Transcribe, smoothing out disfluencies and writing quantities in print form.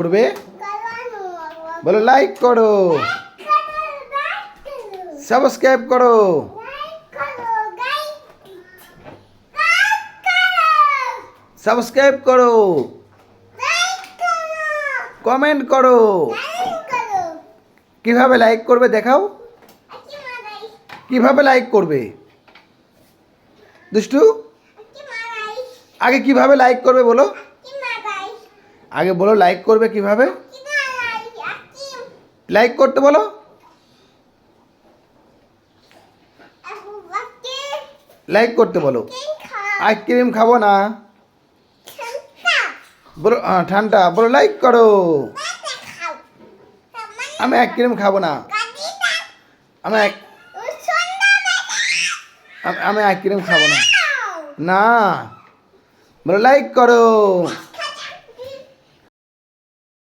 করবে বলো লাইক করো, সাবস্ক্রাইব করো, সাবস্ক্রাইব করো, কমেন্ট করো। কিভাবে লাইক করবে দেখাও, কিভাবে লাইক করবে দুষ্টু? আগে কিভাবে লাইক করবে বলো, আগে বলো লাইক করবে কিভাবে, লাইক করতে বলো। লাইক করতে বলো। আইসক্রিম খাবো না বলো, ঠান্ডা বলো লাইক করো। আমি আইসক্রিম খাবো না, আমি আমি আইসক্রিম খাবো না। না বলো লাইক করো।